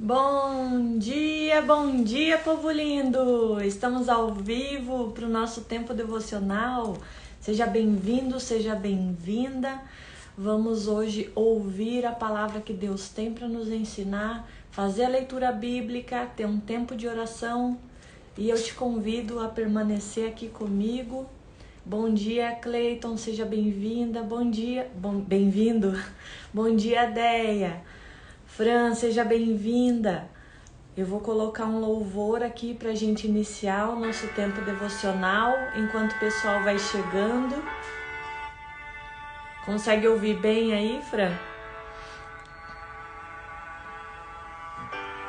Bom dia, povo lindo! Estamos ao vivo para o nosso tempo devocional. Seja bem-vindo, seja bem-vinda. Vamos hoje ouvir a palavra que Deus tem para nos ensinar, fazer a leitura bíblica, ter um tempo de oração e eu te convido a permanecer aqui comigo. Bom dia, Cleiton, seja bem-vinda. Bem-vindo. Bom dia, Deia. Fran, seja bem-vinda. Eu vou colocar um louvor aqui para a gente iniciar o nosso tempo devocional, enquanto o pessoal vai chegando. Consegue ouvir bem aí, Fran?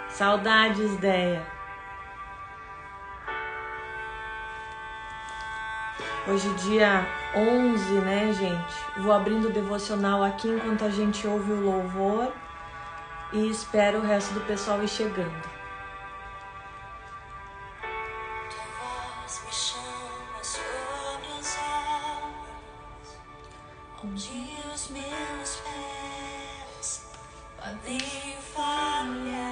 Saudades, Deia. Hoje dia 11, né, gente? Vou abrindo o devocional aqui enquanto a gente ouve o louvor e espero o resto do pessoal ir chegando. Onde os meus pés podem falhar,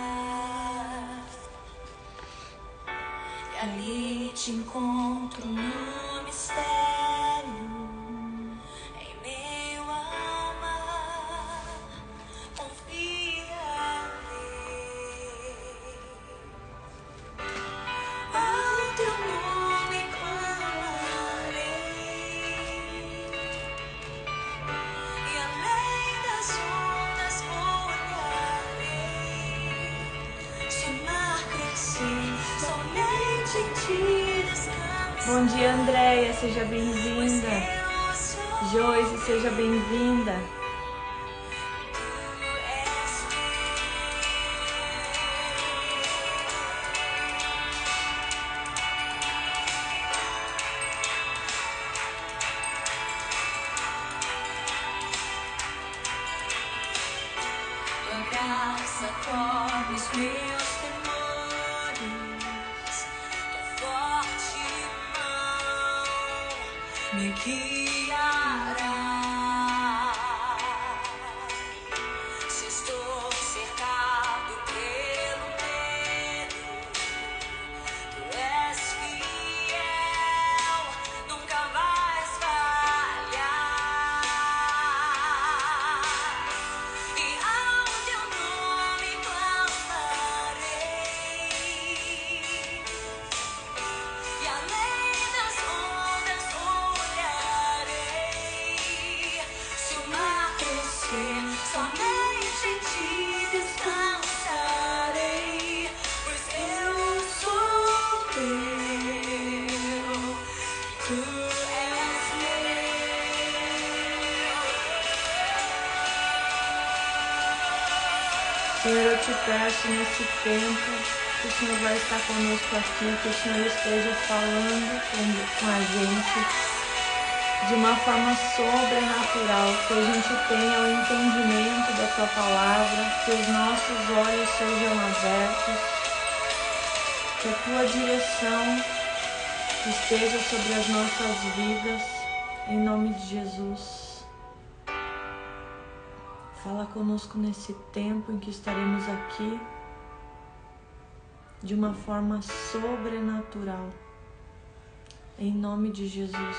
e ali te encontro no mistério, em meu alma, confiarei. Ao teu nome clamarei, e além das ondas olharei. Se o mar crescer, somente em ti descansarei. Bom dia, Andréia, seja bem-vinda. Joyce, seja bem-vinda. Tua graça cobre os meus temores, tua forte mão me guiará. Se estou cercado pelo medo, tu és fiel, nunca vais falhar. E ao teu nome clamarei, e além das ondas olharei. Se o mar crescer, somente em ti descansarei, pois eu sou teu, tu és meu. Senhor, eu te peço nesse tempo que o Senhor vai estar conosco aqui, que o Senhor esteja falando com a gente de uma forma sobrenatural, que a gente tenha o entendimento da tua palavra, que os nossos olhos sejam abertos, que a tua direção esteja sobre as nossas vidas, em nome de Jesus. Fala conosco nesse tempo em que estaremos aqui de uma forma sobrenatural, em nome de Jesus.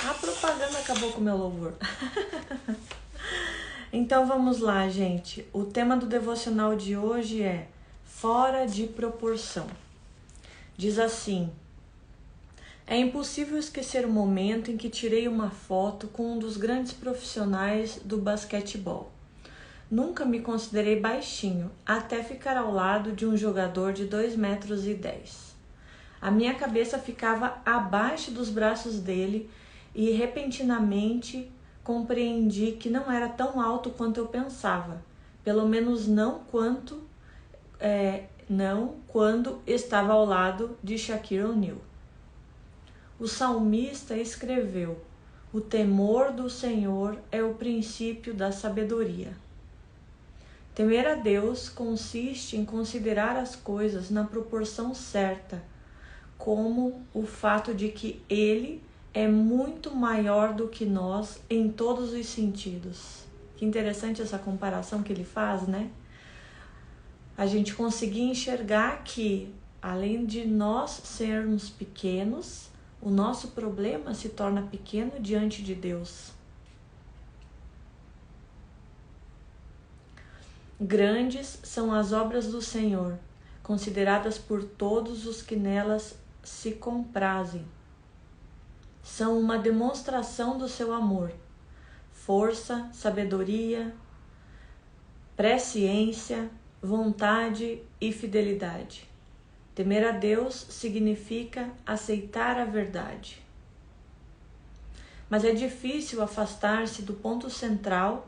A propaganda acabou com o meu louvor. Então vamos lá, gente. O tema do devocional de hoje é fora de proporção. Diz assim: é impossível esquecer o momento em que tirei uma foto com um dos grandes profissionais do basquetebol. Nunca me considerei baixinho, até ficar ao lado de um jogador de 2,10 metros. A minha cabeça ficava abaixo dos braços dele e repentinamente compreendi que não era tão alto quanto eu pensava, pelo menos não quando estava ao lado de Shaquille O'Neal. O salmista escreveu: o temor do Senhor é o princípio da sabedoria. Temer a Deus consiste em considerar as coisas na proporção certa, como o fato de que Ele é muito maior do que nós em todos os sentidos. Que interessante essa comparação que ele faz, né? A gente conseguir enxergar que, além de nós sermos pequenos, o nosso problema se torna pequeno diante de Deus. Grandes são as obras do Senhor, consideradas por todos os que nelas se comprazem. São uma demonstração do seu amor, força, sabedoria, presciência, vontade e fidelidade. Temer a Deus significa aceitar a verdade. Mas é difícil afastar-se do ponto central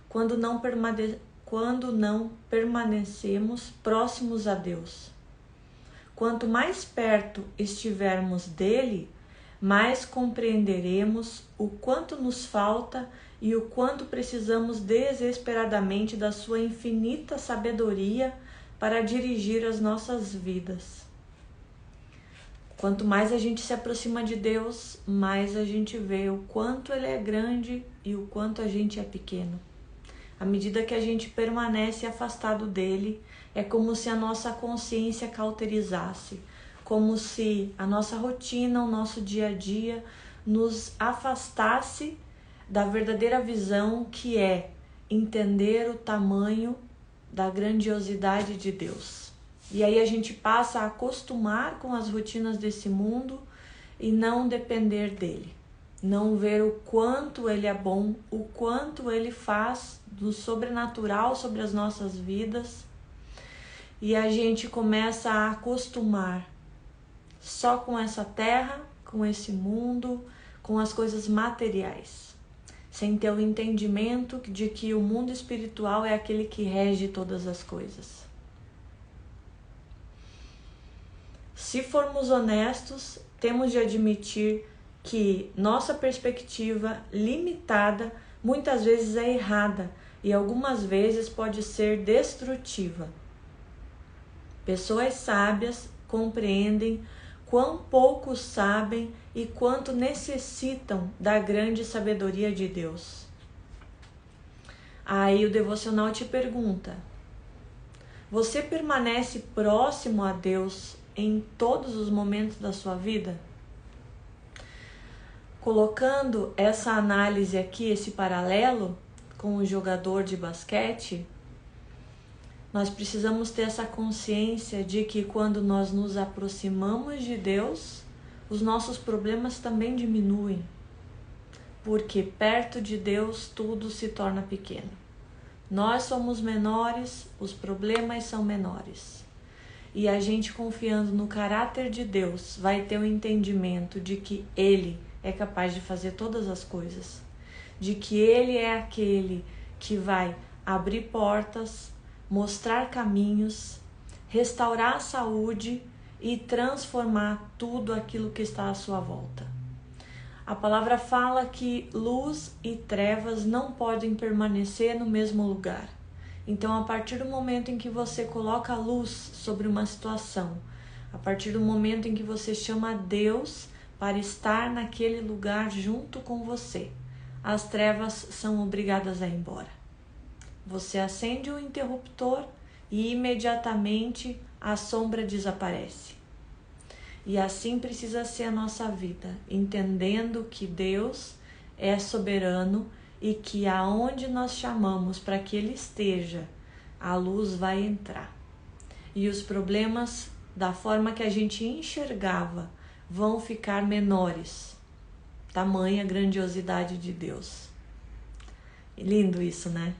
quando não permanecemos próximos a Deus. Quanto mais perto estivermos dele, mais compreenderemos o quanto nos falta e o quanto precisamos desesperadamente da sua infinita sabedoria para dirigir as nossas vidas. Quanto mais a gente se aproxima de Deus, mais a gente vê o quanto Ele é grande e o quanto a gente é pequeno. À medida que a gente permanece afastado dele, é como se a nossa consciência cauterizasse, como se a nossa rotina, o nosso dia a dia, nos afastasse da verdadeira visão que é entender o tamanho da grandiosidade de Deus. E aí a gente passa a acostumar com as rotinas desse mundo e não depender dele. Não ver o quanto ele é bom, o quanto ele faz do sobrenatural sobre as nossas vidas. E a gente começa a acostumar só com essa terra, com esse mundo, com as coisas materiais, sem ter o entendimento de que o mundo espiritual é aquele que rege todas as coisas. Se formos honestos, temos de admitir que nossa perspectiva limitada muitas vezes é errada e algumas vezes pode ser destrutiva. Pessoas sábias compreendem quão pouco sabem e quanto necessitam da grande sabedoria de Deus. Aí o devocional te pergunta: você permanece próximo a Deus em todos os momentos da sua vida? Colocando essa análise aqui, esse paralelo com o jogador de basquete, nós precisamos ter essa consciência de que quando nós nos aproximamos de Deus, os nossos problemas também diminuem, porque perto de Deus tudo se torna pequeno. Nós somos menores, os problemas são menores. E a gente, confiando no caráter de Deus, vai ter o entendimento de que Ele é capaz de fazer todas as coisas, de que Ele é aquele que vai abrir portas, mostrar caminhos, restaurar a saúde e transformar tudo aquilo que está à sua volta. A palavra fala que luz e trevas não podem permanecer no mesmo lugar. Então, a partir do momento em que você coloca a luz sobre uma situação, a partir do momento em que você chama Deus para estar naquele lugar junto com você, as trevas são obrigadas a ir embora. Você acende o interruptor e imediatamente a sombra desaparece. E assim precisa ser a nossa vida, entendendo que Deus é soberano e que aonde nós chamamos para que Ele esteja, a luz vai entrar. E os problemas, da forma que a gente enxergava, vão ficar menores. Tamanha grandiosidade de Deus. Lindo isso, né?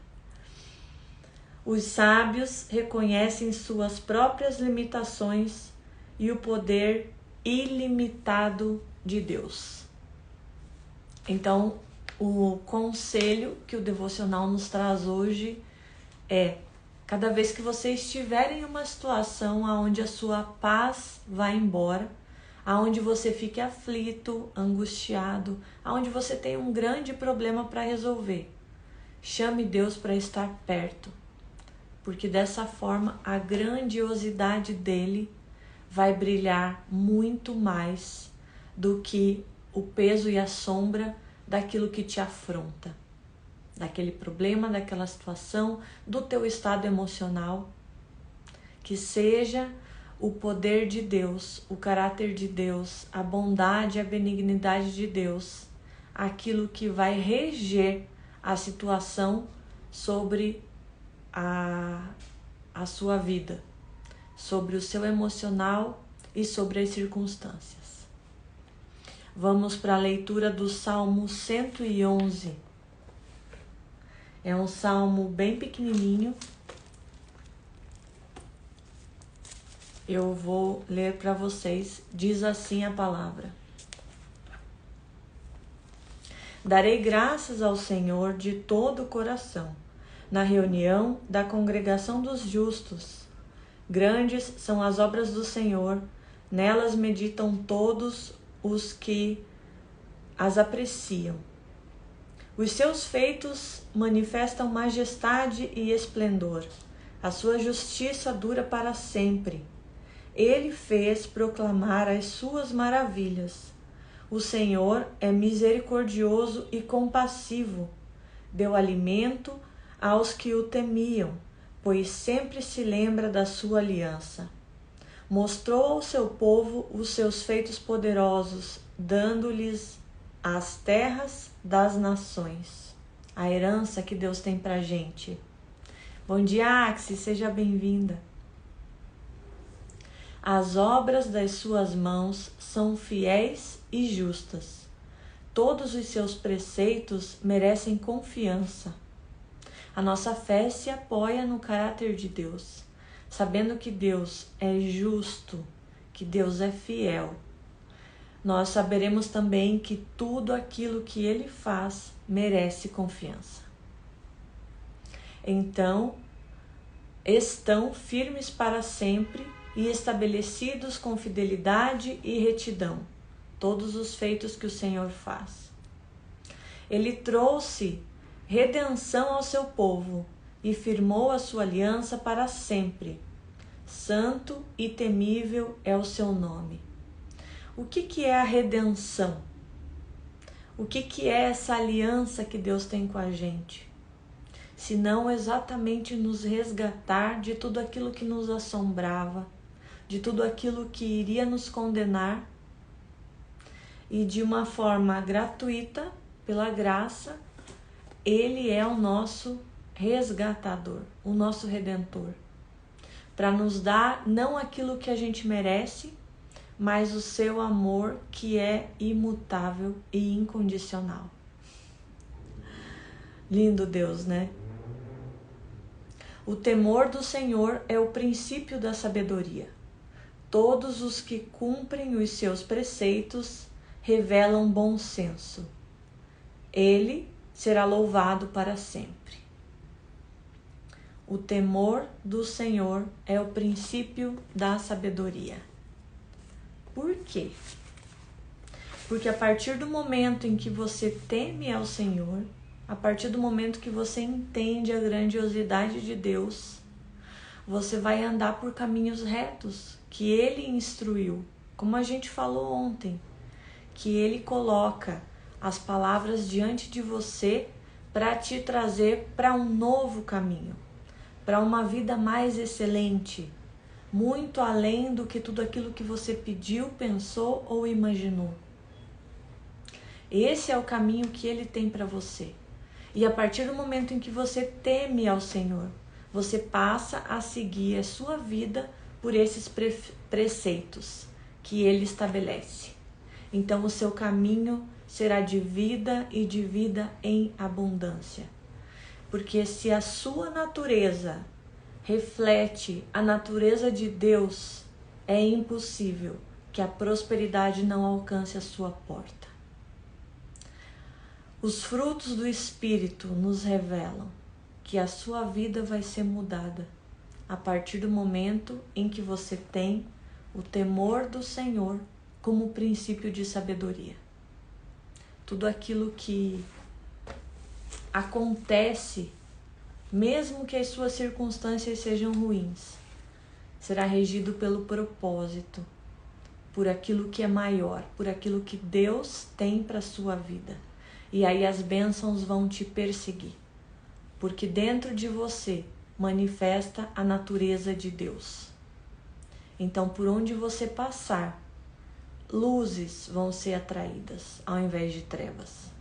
Os sábios reconhecem suas próprias limitações e o poder ilimitado de Deus. Então, o conselho que o devocional nos traz hoje é: cada vez que você estiver em uma situação onde a sua paz vai embora, aonde você fique aflito, angustiado, aonde você tem um grande problema para resolver, chame Deus para estar perto. porque dessa forma a grandiosidade dele vai brilhar muito mais do que o peso e a sombra daquilo que te afronta, daquele problema, daquela situação, do teu estado emocional. Que seja o poder de Deus, o caráter de Deus, a bondade e a benignidade de Deus, aquilo que vai reger a situação sobre a sua vida, sobre o seu emocional e sobre as circunstâncias. Vamos para a leitura do Salmo 111. É um salmo bem pequenininho. Eu vou ler para vocês. Diz assim a palavra: Darei graças ao Senhor de todo o coração, na reunião da congregação dos justos. Grandes são as obras do Senhor, nelas meditam todos os que as apreciam. Os seus feitos manifestam majestade e esplendor. A sua justiça dura para sempre. Ele fez proclamar as suas maravilhas. O Senhor é misericordioso e compassivo. Deu alimento aos que o temiam, pois sempre se lembra da sua aliança. Mostrou ao seu povo os seus feitos poderosos, dando-lhes as terras das nações. A herança que Deus tem pra gente. Bom dia, Axi, seja bem-vinda. As obras das suas mãos são fiéis e justas. Todos os seus preceitos merecem confiança. A nossa fé se apoia no caráter de Deus, sabendo que Deus é justo, que Deus é fiel. Nós saberemos também que tudo aquilo que Ele faz merece confiança. Então, estão firmes para sempre e estabelecidos com fidelidade e retidão, todos os feitos que o Senhor faz. Ele trouxe redenção ao seu povo e firmou a sua aliança para sempre. Santo e temível é o seu nome. O que é a redenção? O que é essa aliança que Deus tem com a gente? Se não exatamente nos resgatar de tudo aquilo que nos assombrava, de tudo aquilo que iria nos condenar, e de uma forma gratuita, pela graça, Ele é o nosso resgatador, o nosso redentor, para nos dar não aquilo que a gente merece, mas o seu amor que é imutável e incondicional. Lindo Deus, né? O temor do Senhor é o princípio da sabedoria. Todos os que cumprem os seus preceitos revelam bom senso. Ele será louvado para sempre. O temor do Senhor é o princípio da sabedoria. Por quê? Porque a partir do momento em que você teme ao Senhor, a partir do momento que você entende a grandiosidade de Deus, você vai andar por caminhos retos que Ele instruiu, como a gente falou ontem, que Ele coloca as palavras diante de você para te trazer para um novo caminho, para uma vida mais excelente, muito além do que tudo aquilo que você pediu, pensou ou imaginou. Esse é o caminho que Ele tem para você. E a partir do momento em que você teme ao Senhor, você passa a seguir a sua vida por esses preceitos que Ele estabelece. Então o seu caminho será de vida e de vida em abundância. Porque se a sua natureza reflete a natureza de Deus, é impossível que a prosperidade não alcance a sua porta. Os frutos do Espírito nos revelam que a sua vida vai ser mudada a partir do momento em que você tem o temor do Senhor como princípio de sabedoria. Tudo aquilo que acontece mesmo que as suas circunstâncias sejam ruins, será regido pelo propósito, por aquilo que é maior, por aquilo que Deus tem para a sua vida. E aí as bênçãos vão te perseguir, porque dentro de você manifesta a natureza de Deus. Então, por onde você passar, luzes vão ser atraídas ao invés de trevas.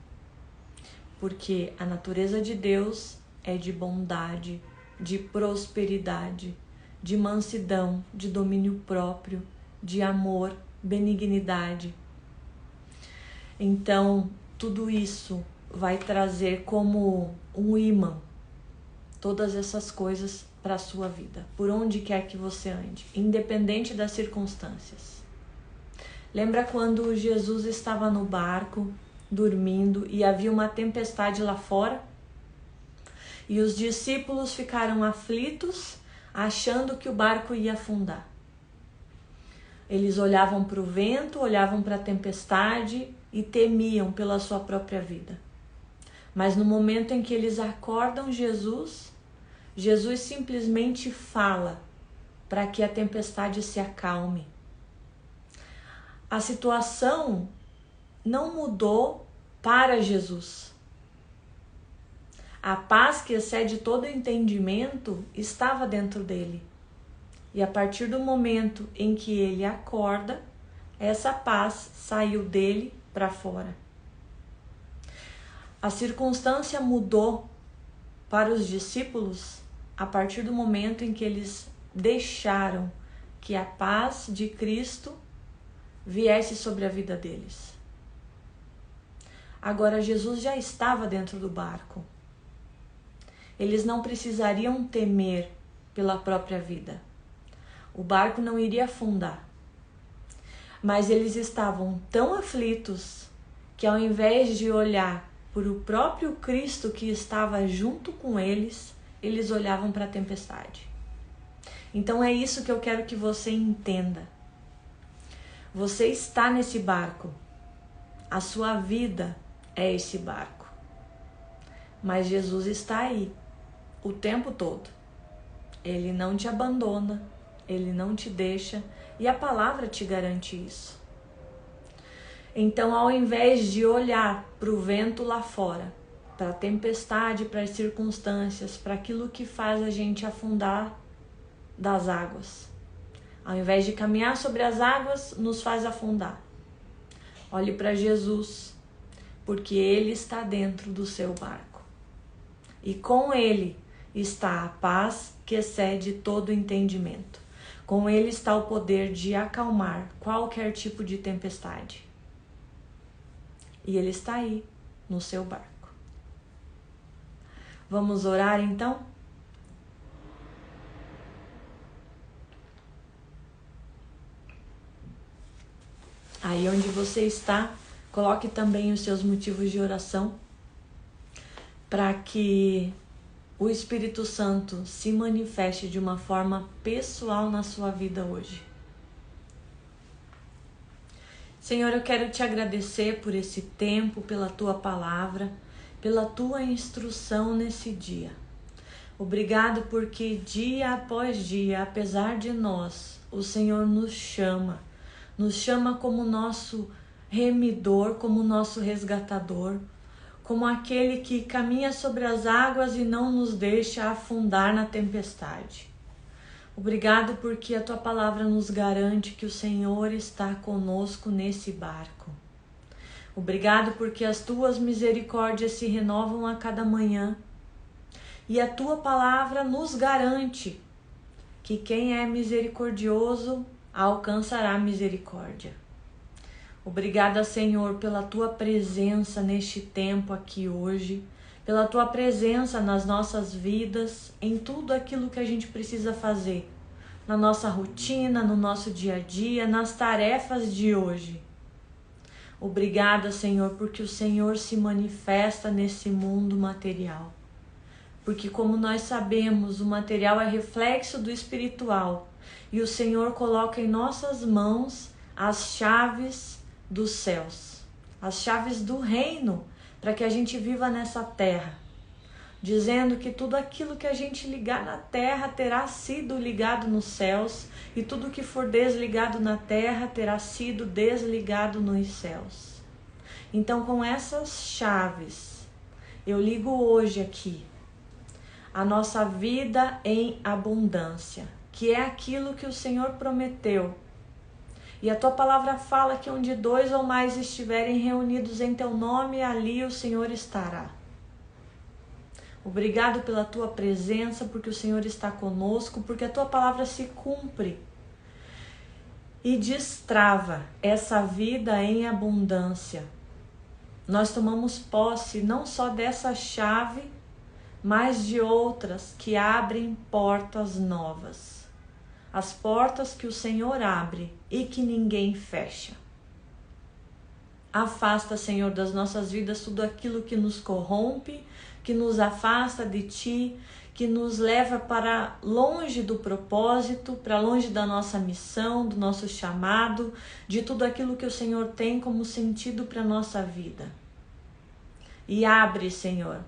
Porque a natureza de Deus é de bondade, de prosperidade, de mansidão, de domínio próprio, de amor, benignidade. Então, tudo isso vai trazer como um imã todas essas coisas para a sua vida, por onde quer que você ande, independente das circunstâncias. Lembra quando Jesus estava no barco, dormindo, e havia uma tempestade lá fora? E os discípulos ficaram aflitos, achando que o barco ia afundar. Eles olhavam para o vento, olhavam para a tempestade e temiam pela sua própria vida. Mas no momento em que eles acordam Jesus simplesmente fala para que a tempestade se acalme. A situação não mudou para Jesus. A paz que excede todo entendimento estava dentro dele. E a partir do momento em que ele acorda, essa paz saiu dele para fora. A circunstância mudou para os discípulos a partir do momento em que eles deixaram que a paz de Cristo viesse sobre a vida deles. Agora Jesus já estava dentro do barco. Eles não precisariam temer pela própria vida. O barco não iria afundar. Mas eles estavam tão aflitos que, ao invés de olhar por o próprio Cristo que estava junto com eles, eles olhavam para a tempestade. Então é isso que eu quero que você entenda. Você está nesse barco. A sua vida é esse barco. Mas Jesus está aí o tempo todo. Ele não te abandona, ele não te deixa, e a palavra te garante isso. Então, ao invés de olhar para o vento lá fora, para a tempestade, para as circunstâncias, para aquilo que faz a gente afundar das águas, ao invés de caminhar sobre as águas, nos faz afundar. Olhe para Jesus, porque Ele está dentro do seu barco. E com Ele está a paz que excede todo entendimento. Com Ele está o poder de acalmar qualquer tipo de tempestade. E Ele está aí, no seu barco. Vamos orar então? Aí onde você está, coloque também os seus motivos de oração, para que o Espírito Santo se manifeste de uma forma pessoal na sua vida hoje. Senhor, eu quero te agradecer por esse tempo, pela tua palavra, pela tua instrução nesse dia. Obrigado porque dia após dia, apesar de nós, o Senhor nos chama como nosso remidor, como nosso resgatador, como aquele que caminha sobre as águas e não nos deixa afundar na tempestade. Obrigado porque a tua palavra nos garante que o Senhor está conosco nesse barco. Obrigado porque as tuas misericórdias se renovam a cada manhã. E a tua palavra nos garante que quem é misericordioso alcançará misericórdia. Obrigada, Senhor, pela tua presença neste tempo aqui hoje, pela tua presença nas nossas vidas, em tudo aquilo que a gente precisa fazer, na nossa rotina, no nosso dia a dia, nas tarefas de hoje. Obrigada, Senhor, porque o Senhor se manifesta nesse mundo material. Porque, como nós sabemos, o material é reflexo do espiritual e o Senhor coloca em nossas mãos as chaves dos céus, as chaves do reino, para que a gente viva nessa terra. dizendo que tudo aquilo que a gente ligar na terra terá sido ligado nos céus, e tudo que for desligado na terra terá sido desligado nos céus. Então, com essas chaves, eu ligo hoje aqui a nossa vida em abundância, que é aquilo que o Senhor prometeu. E a tua palavra fala que onde 2 ou mais estiverem reunidos em teu nome, ali o Senhor estará. Obrigado pela tua presença, porque o Senhor está conosco, porque a tua palavra se cumpre e destrava essa vida em abundância. Nós tomamos posse não só dessa chave, mas de outras que abrem portas novas. As portas que o Senhor abre e que ninguém fecha. Afasta, Senhor, das nossas vidas tudo aquilo que nos corrompe, que nos afasta de Ti, que nos leva para longe do propósito, para longe da nossa missão, do nosso chamado, de tudo aquilo que o Senhor tem como sentido para a nossa vida. E abre, Senhor,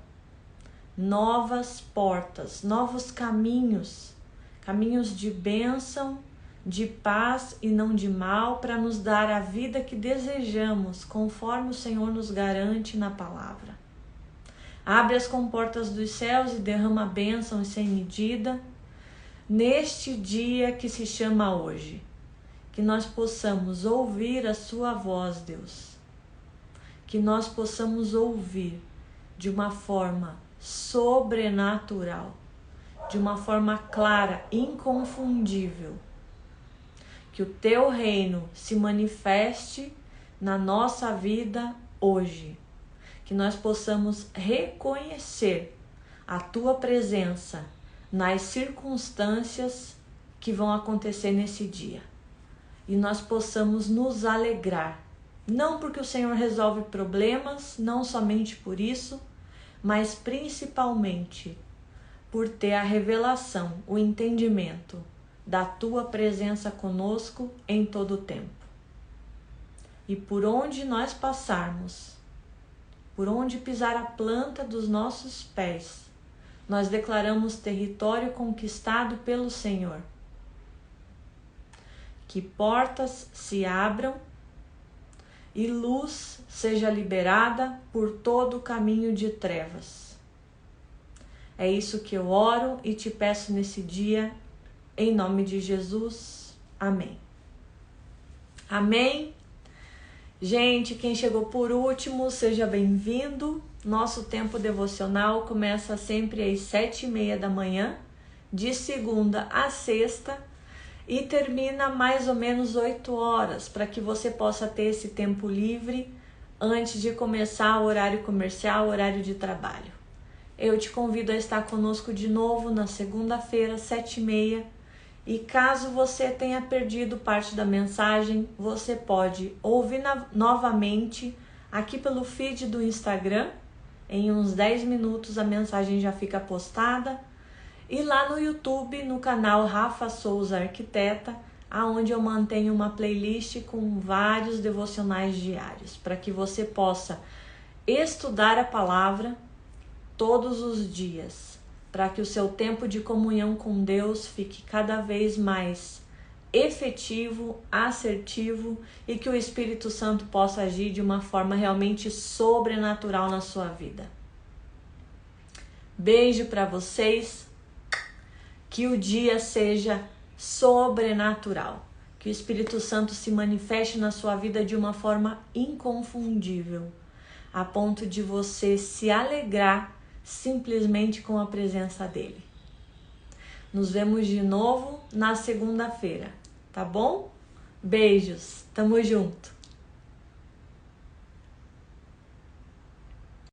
novas portas, novos caminhos, caminhos de bênção, de paz e não de mal, para nos dar a vida que desejamos, conforme o Senhor nos garante na palavra. Abre as comportas dos céus e derrama bênçãos sem medida, neste dia que se chama hoje. Que nós possamos ouvir a sua voz, Deus. Que nós possamos ouvir de uma forma sobrenatural, de uma forma clara, inconfundível. Que o teu reino se manifeste na nossa vida hoje. Que nós possamos reconhecer a tua presença nas circunstâncias que vão acontecer nesse dia. E nós possamos nos alegrar, não porque o Senhor resolve problemas, não somente por isso, mas principalmente por ter a revelação, o entendimento da tua presença conosco em todo o tempo. E por onde nós passarmos, por onde pisar a planta dos nossos pés, nós declaramos território conquistado pelo Senhor. Que portas se abram e luz seja liberada por todo o caminho de trevas. É isso que eu oro e te peço nesse dia, em nome de Jesus. Amém. Amém. Gente, quem chegou por último, seja bem-vindo. Nosso tempo devocional começa sempre às 7h30 da manhã, de segunda a sexta, e termina mais ou menos 8 horas, para que você possa ter esse tempo livre antes de começar o horário comercial, o horário de trabalho. Eu te convido a estar conosco de novo na segunda-feira, 7h30. E caso você tenha perdido parte da mensagem, você pode ouvir novamente aqui pelo feed do Instagram. Em uns 10 minutos a mensagem já fica postada. E lá no YouTube, no canal Rafa Souza Arquiteta, aonde eu mantenho uma playlist com vários devocionais diários, para que você possa estudar a palavra todos os dias, para que o seu tempo de comunhão com Deus fique cada vez mais efetivo, assertivo, e que o Espírito Santo possa agir de uma forma realmente sobrenatural na sua vida. Beijo para vocês, que o dia seja sobrenatural, que o Espírito Santo se manifeste na sua vida de uma forma inconfundível, a ponto de você se alegrar simplesmente com a presença dele. Nos vemos de novo na segunda-feira, tá bom? Beijos, tamo junto!